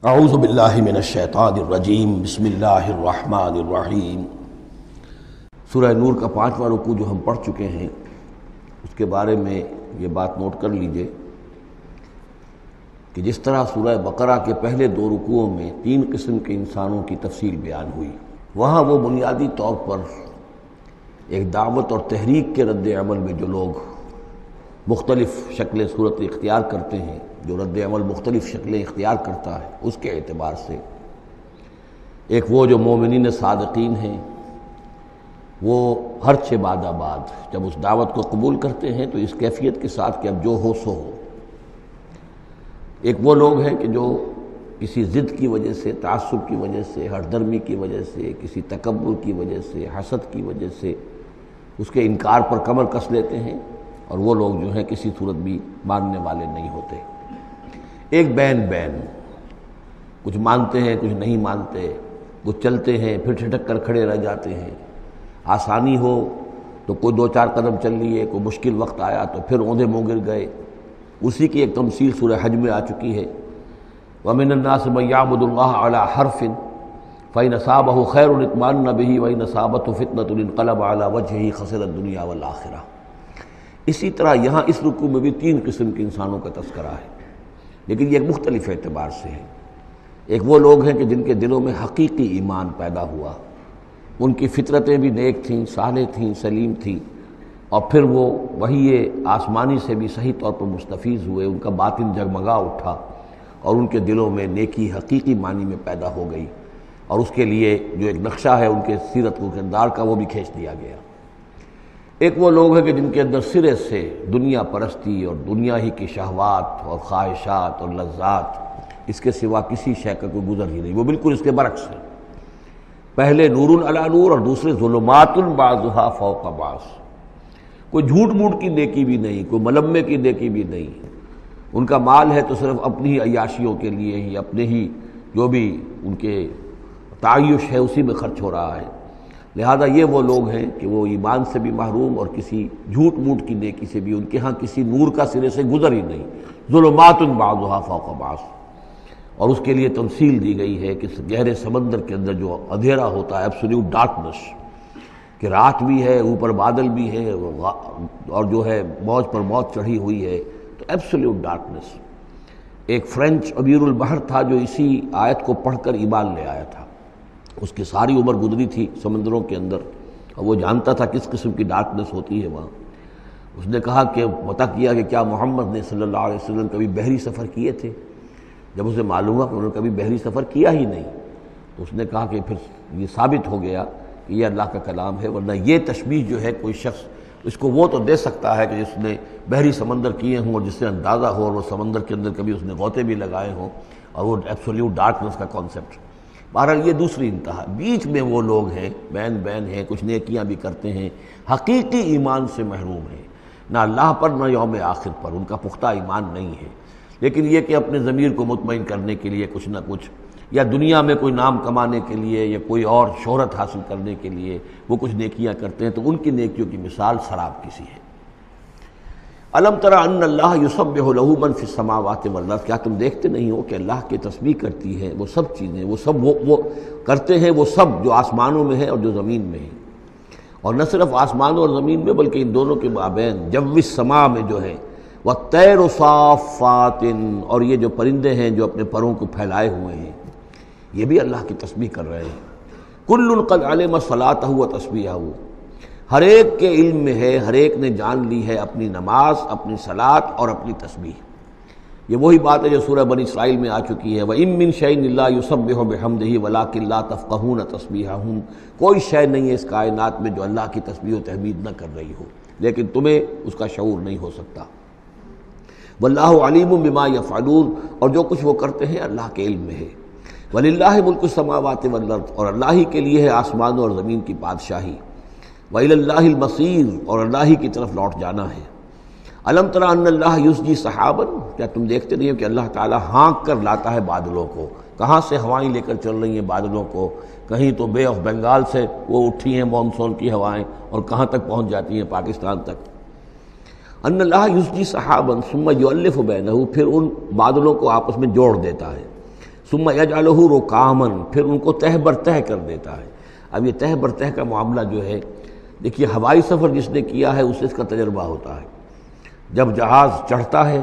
اعوذ باللہ من الشیطان الرجیم بسم اللہ الرحمن الرحیم۔ سورہ نور کا 5واں رکوع جو ہم پڑھ چکے ہیں اس کے بارے میں یہ بات نوٹ کر لیجئے کہ جس طرح سورہ بقرہ کے پہلے 2 رکوعوں میں 3 قسم کے انسانوں کی تفصیل بیان ہوئی، وہاں وہ بنیادی طور پر ایک دعوت اور تحریک کے رد عمل میں جو لوگ مختلف شکلیں صورت اختیار کرتے ہیں، جو رد عمل مختلف شکلیں اختیار کرتا ہے، اس کے اعتبار سے ایک وہ جو مومنین صادقین ہیں، وہ ہر چہ بعد جب اس دعوت کو قبول کرتے ہیں تو اس کیفیت کے ساتھ کہ اب جو ہو سو ہو۔ ایک وہ لوگ ہیں کہ جو کسی ضد کی وجہ سے، تعصب کی وجہ سے، ہردرمی کی وجہ سے، کسی تکبر کی وجہ سے، حسد کی وجہ سے اس کے انکار پر کمر کس لیتے ہیں، اور وہ لوگ جو ہیں کسی صورت بھی ماننے والے نہیں ہوتے۔ ایک بین کچھ مانتے ہیں کچھ نہیں مانتے، کچھ چلتے ہیں پھر ٹھٹک کر کھڑے رہ جاتے ہیں، آسانی ہو تو کوئی 2-4 قدم چل لیے، کوئی مشکل وقت آیا تو پھر اوندھے منہ گر گئے۔ اسی کی ایک تمثیل سورہ حج میں آ چکی ہے، وَمِنَ النَّاسِ مَن يَعْبُدُ اللَّهَ عَلَى حَرْفٍ فَإِنْ أَصَابَهُ خَيْرٌ اطْمَأَنَّ بِهِ وَإِنْ أَصَابَتْهُ فِتْنَةٌ انقلب عَلَى وَجْهِهِ خَسِرَ الدُّنْيَا وَالْآخِرَةَ۔ اسی طرح یہاں اس رکوع میں بھی 3 قسم کے انسانوں کا تذکرہ ہے، لیکن یہ ایک مختلف اعتبار سے ہے۔ ایک وہ لوگ ہیں کہ جن کے دلوں میں حقیقی ایمان پیدا ہوا، ان کی فطرتیں بھی نیک تھیں، صالح تھیں، سلیم تھیں، اور پھر وہ وہی آسمانی سے بھی صحیح طور پر مستفیض ہوئے، ان کا باطن جگمگا اٹھا اور ان کے دلوں میں نیکی حقیقی معنی میں پیدا ہو گئی، اور اس کے لیے جو ایک نقشہ ہے ان کے سیرت و کردار کا وہ بھی کھینچ دیا گیا۔ ایک وہ لوگ ہیں کہ جن کے اندر سرے سے دنیا پرستی اور دنیا ہی کی شہوات اور خواہشات اور لذات، اس کے سوا کسی شے کا کوئی گزر ہی نہیں، وہ بالکل اس کے برعکس ہے۔ پہلے نور علی نور اور دوسرے ظلمات بعضها فوق بعض۔ کوئی جھوٹ موٹ کی نیکی بھی نہیں، کوئی ملمے کی نیکی بھی نہیں، ان کا مال ہے تو صرف اپنی ہی عیاشیوں کے لیے ہی، اپنے ہی جو بھی ان کے تعیش ہے اسی میں خرچ ہو رہا ہے۔ لہذا یہ وہ لوگ ہیں کہ وہ ایمان سے بھی محروم اور کسی جھوٹ موٹ کی نیکی سے بھی ان کے ہاں کسی نور کا سرے سے گزر ہی نہیں، ظلمات بعضها فوق بعض۔ اور اس کے لیے تمثیل دی گئی ہے کہ گہرے سمندر کے اندر جو اندھیرا ہوتا ہے، ایبسولوٹ ڈارکنس، کہ رات بھی ہے، اوپر بادل بھی ہے، اور جو ہے موج پر موج چڑھی ہوئی ہے، تو ایبسولوٹ ڈارکنس۔ ایک فرینچ امیر البحر تھا جو اسی آیت کو پڑھ کر ایمان لے آیا تھا، اس کی ساری عمر گزری تھی سمندروں کے اندر، اور وہ جانتا تھا کس قسم کی ڈارکنس ہوتی ہے وہاں۔ اس نے کہا کہ پتہ کیا کہ کیا محمد نے صلی اللہ علیہ وسلم کبھی بحری سفر کیے تھے؟ جب اسے معلوم ہوا کہ انہوں نے کبھی بحری سفر کیا ہی نہیں، تو اس نے کہا کہ پھر یہ ثابت ہو گیا کہ یہ اللہ کا کلام ہے، ورنہ یہ تشبیہ جو ہے کوئی شخص اس کو وہ تو دے سکتا ہے کہ جس نے بحری سمندر کیے ہوں اور جس سے اندازہ ہو، اور وہ سمندر کے اندر کبھی اس نے غوطے بھی لگائے ہوں، اور وہ ایبسولوٹ ڈارکنس کا کانسیپٹ۔ بہرحال یہ دوسری انتہا۔ بیچ میں وہ لوگ ہیں، بین ہیں، کچھ نیکیاں بھی کرتے ہیں، حقیقی ایمان سے محروم ہیں، نہ اللہ پر نہ یوم آخر پر ان کا پختہ ایمان نہیں ہے، لیکن یہ کہ اپنے ضمیر کو مطمئن کرنے کے لیے کچھ نہ کچھ، یا دنیا میں کوئی نام کمانے کے لیے یا کوئی اور شہرت حاصل کرنے کے لیے وہ کچھ نیکیاں کرتے ہیں، تو ان کی نیکیوں کی مثال سراب کسی ہے۔ الم تر ان اللہ یسبح لہ من فی السماوات والارض، کیا تم دیکھتے نہیں ہو کہ اللہ کی تسبیح کرتی ہے وہ سب چیزیں، وہ سب وہ کرتے ہیں وہ سب جو آسمانوں میں ہے اور جو زمین میں ہے، اور نہ صرف آسمانوں اور زمین میں بلکہ ان دونوں کے مابین جو السماء میں جو ہے، والطیر صافات، اور یہ جو پرندے ہیں جو اپنے پروں کو پھیلائے ہوئے ہیں، یہ بھی اللہ کی تسبیح کر رہے ہیں۔ کل قد علم صلاتہ و تسبیحہ، ہر ایک کے علم میں ہے، ہر ایک نے جان لی ہے اپنی نماز، اپنی صلاۃ اور اپنی تسبیح۔ یہ وہی بات ہے جو سورہ بنی اسرائیل میں آ چکی ہے، وَإِن مِّن شَيْءٍ إِلَّا يُسَبِّحُ بِحَمْدِهِ وَلَٰكِن لَّا تَفْقَهُونَ تَسْبِيحَهُمْ، کوئی شے نہیں ہے اس کائنات میں جو اللہ کی تسبیح و تحمید نہ کر رہی ہو، لیکن تمہیں اس کا شعور نہیں ہو سکتا۔ وَاللَّهُ عَلِيمٌ بِمَا يَفْعَلُونَ، اور جو کچھ وہ کرتے ہیں اللہ کے علم میں ہے۔ وَلِلَّهِ مُلْكُ السَّمَاوَاتِ وَالْأَرْضِ، اور اللہ ہی کے لیے ہے آسمانوں اور زمین کی بادشاہی۔ وَإِلَى اللَّهِ الْمَصِيرُ، اور اللہ ہی کی طرف لوٹ جانا ہے۔ الم تر ان اللہ یسجی سحابا، کیا تم دیکھتے نہیں ہو کہ اللہ تعالیٰ ہانک کر لاتا ہے بادلوں کو؟ کہاں سے ہوائیں لے کر چل رہی ہیں بادلوں کو؟ کہیں تو بے آف بنگال سے وہ اٹھی ہیں مانسون کی ہوائیں، اور کہاں تک پہنچ جاتی ہیں؟ پاکستان تک۔ ان اللہ یسجی سحابا ثم یؤلف بینہ، پھر ان بادلوں کو آپس میں جوڑ دیتا ہے۔ ثم یجعلہ رکاما، پھر ان کو تہ بر تہ کر دیتا ہے۔ اب یہ تہ بر تہ کا معاملہ جو ہے، دیکھیے ہوائی سفر جس نے کیا ہے اسے اس کا تجربہ ہوتا ہے۔ جب جہاز چڑھتا ہے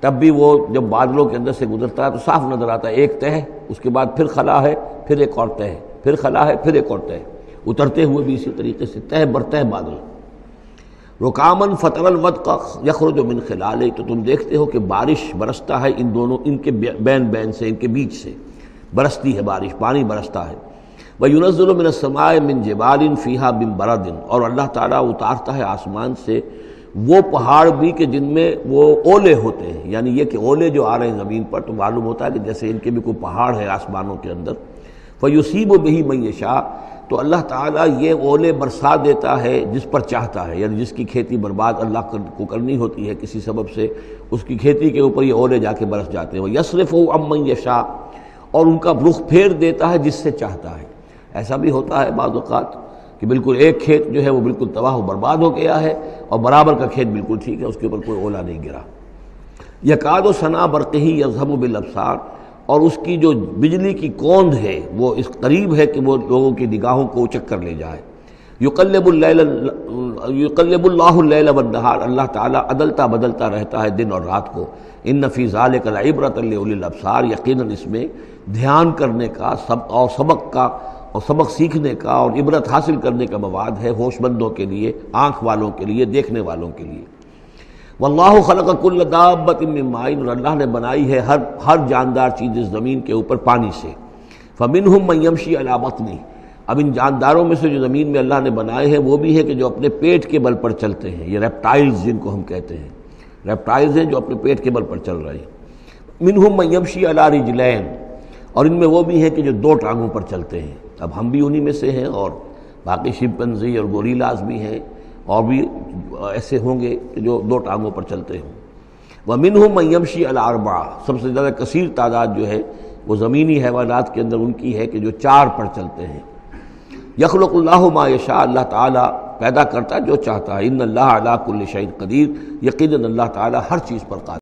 تب بھی وہ جب بادلوں کے اندر سے گزرتا ہے تو صاف نظر آتا ہے ایک تہ، اس کے بعد پھر خلا ہے، پھر ایک اور تہ، پھر خلا ہے، پھر ایک اور تہ، اترتے ہوئے بھی اسی طریقے سے تہ بر تہ بادل۔ رکامن فتر الودق یخرج من خلالہ، تو تم دیکھتے ہو کہ بارش برستا ہے ان دونوں، ان کے بین سے، ان کے بیچ سے برستی ہے بارش، پانی برستا ہے۔ وَيُنَزِّلُ مِنَ السَّمَاءِ مِن جِبَالٍ فِيهَا مِن بَرَدٍ، اور اللہ تعالیٰ اتارتا ہے آسمان سے وہ پہاڑ بھی کہ جن میں وہ اولے ہوتے ہیں، یعنی یہ کہ اولے جو آ رہے ہیں زمین پر تو معلوم ہوتا ہے کہ جیسے ان کے بھی کوئی پہاڑ ہے آسمانوں کے اندر۔ فَيُصِيبُ بِهِ مَن يَشَاءُ، تو اللہ تعالیٰ یہ اولے برسا دیتا ہے جس پر چاہتا ہے، یعنی جس کی کھیتی برباد اللہ کو کرنی ہوتی ہے کسی سبب سے، اس کی کھیتی کے اوپر یہ اولے جا کے برس جاتے ہیں۔ وَيَصْرِفُهُ عَن مَن يَشَاءُ، اور ان کا رخ پھیر دیتا ہے جس سے چاہتا ہے۔ ایسا بھی ہوتا ہے بعض اوقات کہ بالکل ایک کھیت جو ہے وہ بالکل تباہ و برباد ہو گیا ہے اور برابر کا کھیت بالکل ٹھیک ہے، اس کے اوپر کوئی اولا نہیں گرا۔ یکاد سنا برقہ یذہب بالابصار، اور اس کی جو بجلی کی کوند ہے وہ اس قریب ہے کہ وہ لوگوں کی نگاہوں کو اچک کر لے جائے۔ یقلب اللہ اللیل والنہار، اللہ تعالیٰ عدلتا بدلتا رہتا ہے دن اور رات کو۔ ان فی ذلک لعبرۃ لاولی الابصار، یقیناً اس میں دھیان کرنے کا اور سبق سیکھنے کا اور عبرت حاصل کرنے کا مواد ہے ہوش مندوں کے لیے، آنکھ والوں کے لیے، دیکھنے والوں کے لیے۔ واللہ خلق کل دابۃ من ماء، اور اللہ نے بنائی ہے ہر جاندار چیز اس زمین کے اوپر پانی سے۔ فمنہم من یمشی علی بطنہ، اب ان جانداروں میں سے جو زمین میں اللہ نے بنائے ہیں وہ بھی ہے کہ جو اپنے پیٹ کے بل پر چلتے ہیں، یہ ریپٹائلز جن کو ہم کہتے ہیں، ریپٹائلز ہیں جو اپنے پیٹ کے بل پر چل رہے ہیں۔ منہم من یمشی علی رجلین، اور ان میں وہ بھی ہیں کہ جو دو ٹانگوں پر چلتے ہیں۔ اب ہم بھی انہی میں سے ہیں، اور باقی شمپنزی اور گوریلاز بھی ہیں، اور بھی ایسے ہوں گے کہ جو دو ٹانگوں پر چلتے ہوں۔ وَمِنْهُمْ مَنْ يَمْشِي عَلَى أَرْبَعٍ، سب سے زیادہ کثیر تعداد جو ہے وہ زمینی حیوانات کے اندر ان کی ہے کہ جو چار پر چلتے ہیں۔ یخلق اللہ ما یشاء، اللہ تعالیٰ پیدا کرتا ہے جو چاہتا ہے۔ ان اللہ علی کل شیء قدیر، یقیناً اللہ تعالیٰ ہر چیز پر قادر